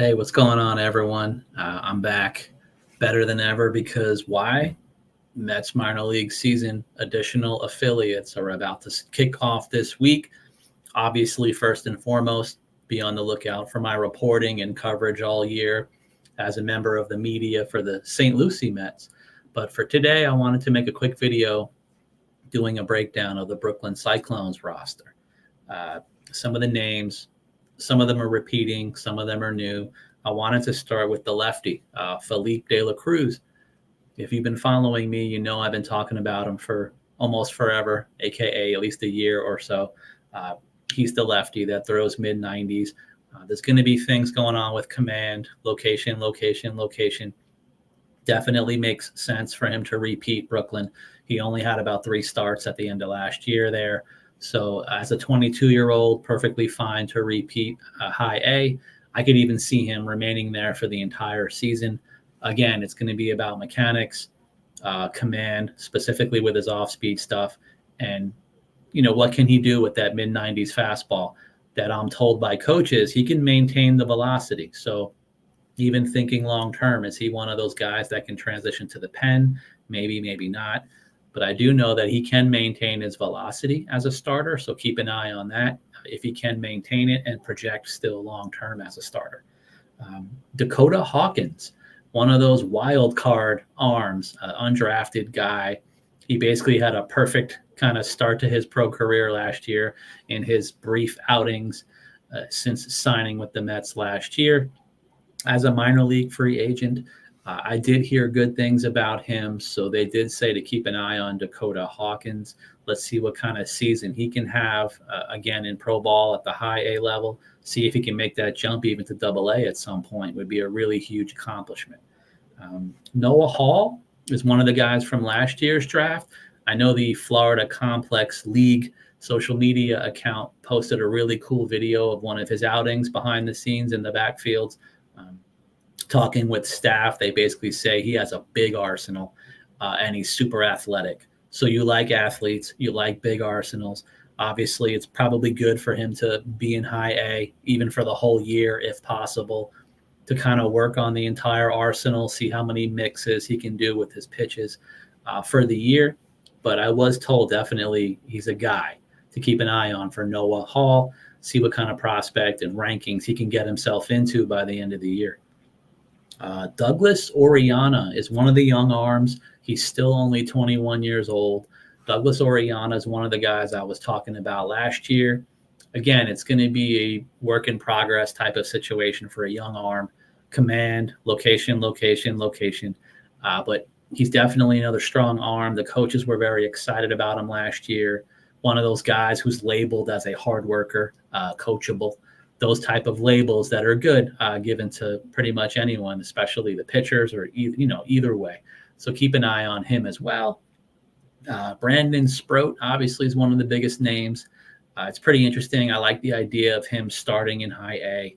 Hey, what's going on, everyone? I'm back better than ever because why? Mets minor league season additional affiliates are about to kick off this week. Obviously, first and foremost, be on the lookout for my reporting and coverage all year as a member of the media for the St. Lucie Mets. But for today, I wanted to make a quick video doing a breakdown of the Brooklyn Cyclones roster. Uh, some of the names, some of them are repeating, some of them are new. I wanted to start with the lefty, Felipe De La Cruz. If you've been following me, you know I've been talking about him for almost forever, aka at least a year or so. Uh, he's the lefty that throws mid 90s. There's going to be things going on with command, location. Definitely makes sense for him to repeat Brooklyn. He only had about 3 starts at the end of last year there. So as a 22-year-old, perfectly fine to repeat high A. I could even see him remaining there for the entire season. Again, it's going to be about mechanics, command, specifically with his off-speed stuff, and what can he do with that mid 90s fastball that I'm told by coaches he can maintain the velocity. So even thinking long term, is he one of those guys that can transition to the pen? Maybe, maybe not. But I do know that he can maintain his velocity as a starter. So keep an eye on that if he can maintain it and project still long term as a starter. Dakota Hawkins, one of those wild card arms, undrafted guy. He basically had a perfect kind of start to his pro career last year in his brief outings since signing with the Mets last year as a minor league free agent. I did hear good things about him, so they did say to keep an eye on Dakota Hawkins. Let's see what kind of season he can have again in pro ball at the high A level. See if he can make that jump even to double A at some point would be a really huge accomplishment. Noah Hall is one of the guys from last year's draft. I know the Florida Complex League social media account posted a really cool video of one of his outings behind the scenes in the backfields. Talking with staff, they basically say he has a big arsenal and he's super athletic. So you like athletes, you like big arsenals. Obviously, it's probably good for him to be in high A, even for the whole year, if possible, to kind of work on the entire arsenal, see how many mixes he can do with his pitches for the year. But I was told definitely he's a guy to keep an eye on for Noah Hall, see what kind of prospect and rankings he can get himself into by the end of the year. Douglas Oriana is one of the young arms. He's still only 21 years old. Douglas Oriana is one of the guys I was talking about last year. Again, it's going to be a work in progress type of situation for a young arm. Command, location. But he's definitely another strong arm. The coaches were very excited about him last year. One of those guys who's labeled as a hard worker, coachable. Those type of labels that are good given to pretty much anyone, especially the pitchers or either way. So keep an eye on him as well. Brandon Sproat obviously is one of the biggest names. It's pretty interesting. I like the idea of him starting in high A.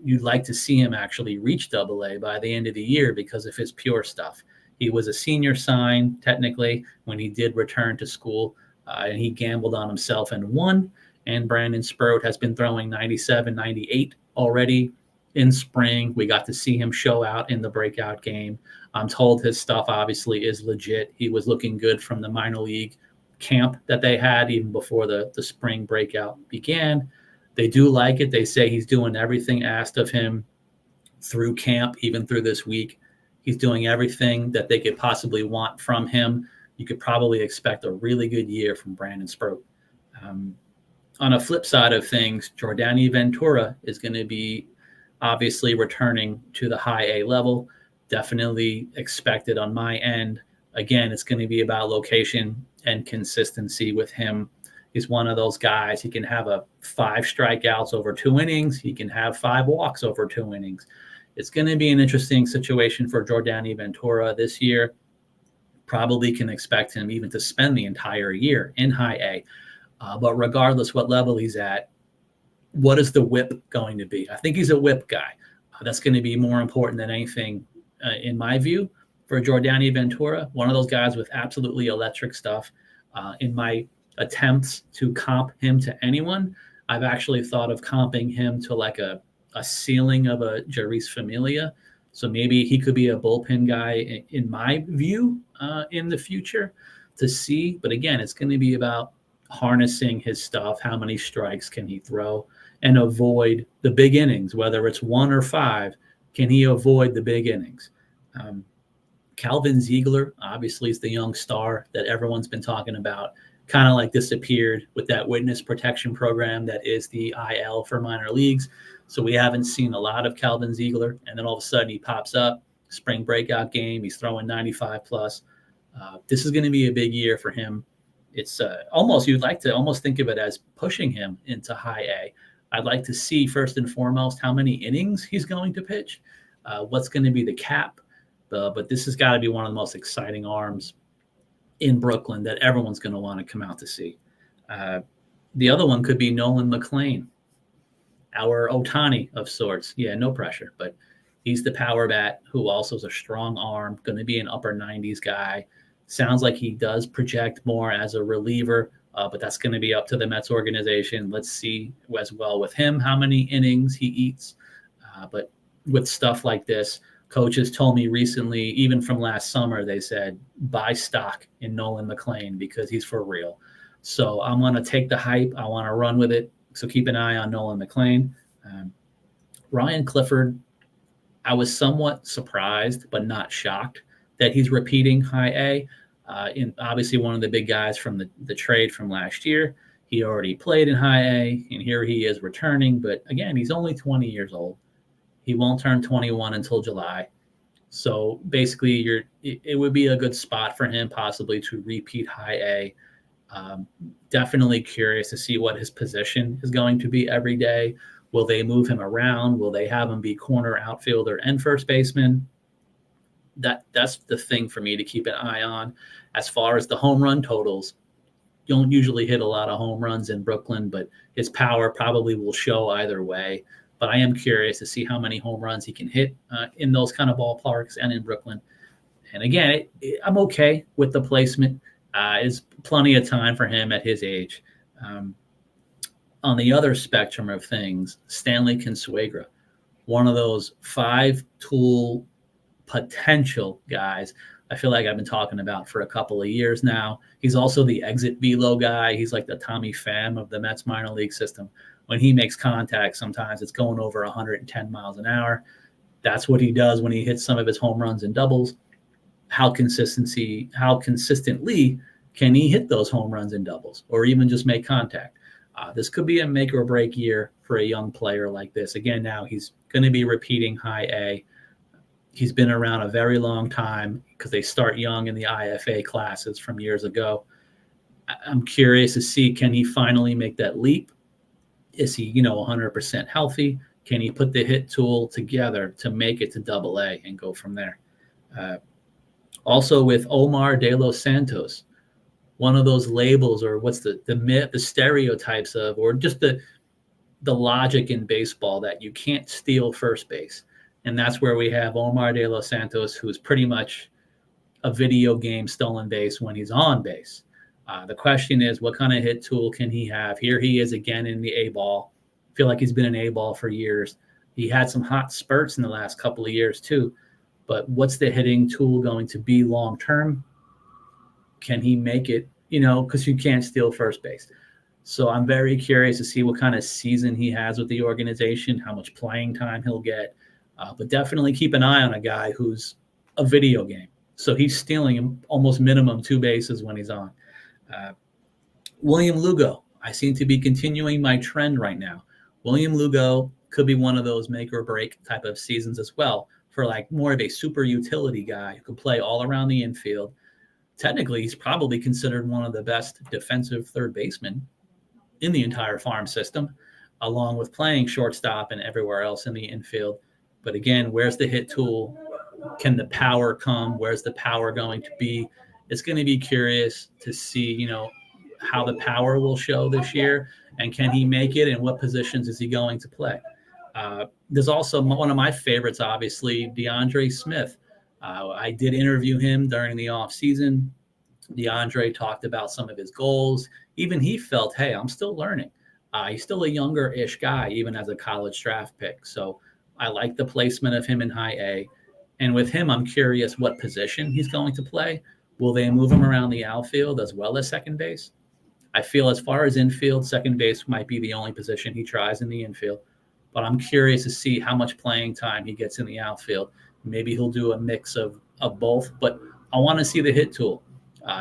You'd like to see him actually reach double A by the end of the year because of his pure stuff. He was a senior sign technically when he did return to school, and he gambled on himself and won. And Brandon Sproat has been throwing 97, 98 already in spring. We got to see him show out in the breakout game. I'm told his stuff obviously is legit. He was looking good from the minor league camp that they had even before the spring breakout began. They do like it. They say he's doing everything asked of him through camp, even through this week. He's doing everything that they could possibly want from him. You could probably expect a really good year from Brandon Sproat. On a flip side of things, Jordany Ventura is going to be obviously returning to the high A level. Definitely expected on my end. Again, it's going to be about location and consistency with him. He's one of those guys. He can have 5 strikeouts over 2 innings. He can have 5 walks over 2 innings. It's going to be an interesting situation for Jordany Ventura this year. Probably can expect him even to spend the entire year in high A. But regardless what level he's at, what is the whip going to be? I think he's a whip guy. That's going to be more important than anything, in my view, for Jordany Ventura. One of those guys with absolutely electric stuff. In my attempts to comp him to anyone, I've actually thought of comping him to like a a ceiling of a Jarice Familia. So maybe he could be a bullpen guy in my view in the future to see. But again, it's going to be about harnessing his stuff. How many strikes can he throw and avoid the big innings, whether it's 1 or 5? Can he avoid the big innings? Calvin Ziegler, obviously, is the young star that everyone's been talking about, kind of like disappeared with that witness protection program that is the IL for minor leagues. So we haven't seen a lot of Calvin Ziegler. And then all of a sudden he pops up, spring breakout game. He's throwing 95 plus. This is going to be a big year for him. It's almost, you'd like to almost think of it as pushing him into high A. I'd like to see first and foremost how many innings he's going to pitch, what's going to be the cap. But this has got to be one of the most exciting arms in Brooklyn that everyone's going to want to come out to see. The other one could be Nolan McLean, our Ohtani of sorts. Yeah, no pressure, but he's the power bat who also is a strong arm, going to be an upper 90s guy. Sounds like he does project more as a reliever, but that's going to be up to the Mets organization. Let's see as well with him how many innings he eats. But with stuff like this, coaches told me recently, even from last summer, they said, buy stock in Nolan McLean because he's for real. So I'm going to take the hype. I want to run with it. So keep an eye on Nolan McLean. Ryan Clifford, I was somewhat surprised, but not shocked that he's repeating high A. In obviously one of the big guys from the trade from last year. He already played in high A, and here he is returning. But again, he's only 20 years old. He won't turn 21 until July. So basically, it would be a good spot for him possibly to repeat high A. Definitely curious to see what his position is going to be every day. Will they move him around? Will they have him be corner, outfielder, and first baseman? That's the thing for me to keep an eye on. As far as the home run totals, you don't usually hit a lot of home runs in Brooklyn, but his power probably will show either way. But I am curious to see how many home runs he can hit in those kind of ballparks and in Brooklyn. And again, I'm okay with the placement. Is plenty of time for him at his age. On the other spectrum of things, Stanley Kagra, one of those 5-tool potential guys I feel like I've been talking about for a couple of years now. He's also the exit velo guy. He's like the Tommy Pham of the Mets minor league system. When he makes contact, sometimes it's going over 110 miles an hour. That's what he does when he hits some of his home runs and doubles. How consistently can he hit those home runs and doubles or even just make contact? This could be a make or break year for a young player like this. Again, now he's going to be repeating high A. He's been around a very long time because they start young in the IFA classes from years ago. I'm curious to see, can he finally make that leap? Is he, 100% healthy? Can he put the hit tool together to make it to Double A and go from there? Also with Omar De Los Santos, one of those labels, or what's the stereotypes of, or just the logic in baseball that you can't steal first base. And that's where we have Omar De Los Santos, who's pretty much a video game stolen base when he's on base. The question is, what kind of hit tool can he have? Here he is again in the A ball. I feel like he's been in A ball for years. He had some hot spurts in the last couple of years too. But what's the hitting tool going to be long term? Can he make it? Because you can't steal first base. So I'm very curious to see what kind of season he has with the organization, how much playing time he'll get. But definitely keep an eye on a guy who's a video game. So he's stealing almost minimum 2 bases when he's on. William Lugo, I seem to be continuing my trend right now. William Lugo could be one of those make or break type of seasons as well, for like more of a super utility guy who can play all around the infield. Technically, he's probably considered one of the best defensive third basemen in the entire farm system, along with playing shortstop and everywhere else in the infield. But again, where's the hit tool? Can the power come? Where's the power going to be? It's going to be curious to see, how the power will show this year, and can he make it, and what positions is he going to play? There's also one of my favorites, obviously, DeAndre Smith. I did interview him during the offseason. DeAndre talked about some of his goals. Even he felt, hey, I'm still learning. He's still a younger-ish guy, even as a college draft pick. So I like the placement of him in high A. And with him, I'm curious what position he's going to play. Will they move him around the outfield as well as second base? I feel as far as infield, second base might be the only position he tries in the infield. But I'm curious to see how much playing time he gets in the outfield. Maybe he'll do a mix of both, but I want to see the hit tool.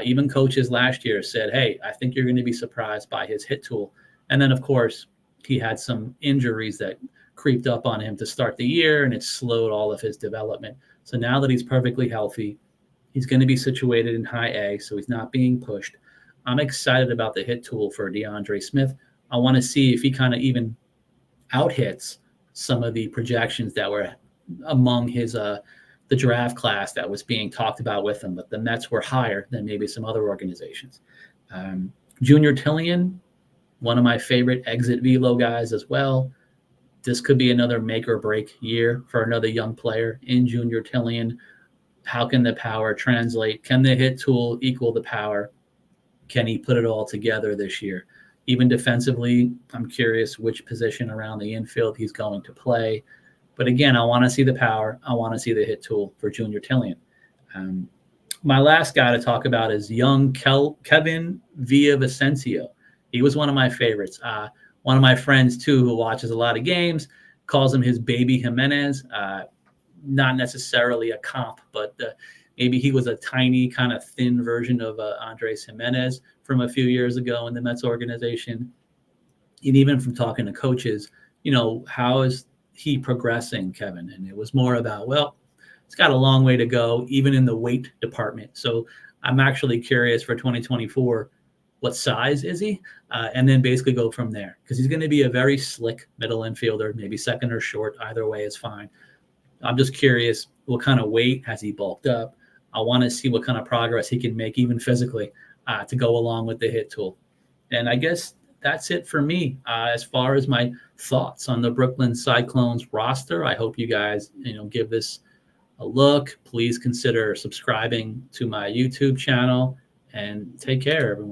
Even coaches last year said, hey, I think you're going to be surprised by his hit tool. And then, of course, he had some injuries that creeped up on him to start the year, and it slowed all of his development. So now that he's perfectly healthy, he's going to be situated in high A, so he's not being pushed. I'm excited about the hit tool for DeAndre Smith. I want to see if he kind of even out hits some of the projections that were among his the draft class that was being talked about with him, but the Mets were higher than maybe some other organizations. Junior Tillan, one of my favorite exit velo guys as well. This could be another make or break year for another young player in Junior Tillan. How can the power translate? Can the hit tool equal the power? Can he put it all together this year? Even defensively, I'm curious which position around the infield he's going to play. But again, I want to see the power. I want to see the hit tool for Junior Tillan. My last guy to talk about is young Kevin Villavicencio. He was one of my favorites. One of my friends, too, who watches a lot of games, calls him his baby Jimenez. Not necessarily a comp, but maybe he was a tiny, kind of thin version of Andres Jimenez from a few years ago in the Mets organization. And even from talking to coaches, how is he progressing, Kevin? And it was more about, well, it's got a long way to go, even in the weight department. So I'm actually curious for 2024, what size is he? And then basically go from there, because he's going to be a very slick middle infielder, maybe second or short. Either way is fine. I'm just curious, what kind of weight has he bulked up? I want to see what kind of progress he can make, even physically, to go along with the hit tool. And I guess that's it for me as far as my thoughts on the Brooklyn Cyclones roster. I hope you guys, give this a look. Please consider subscribing to my YouTube channel, and take care, everyone.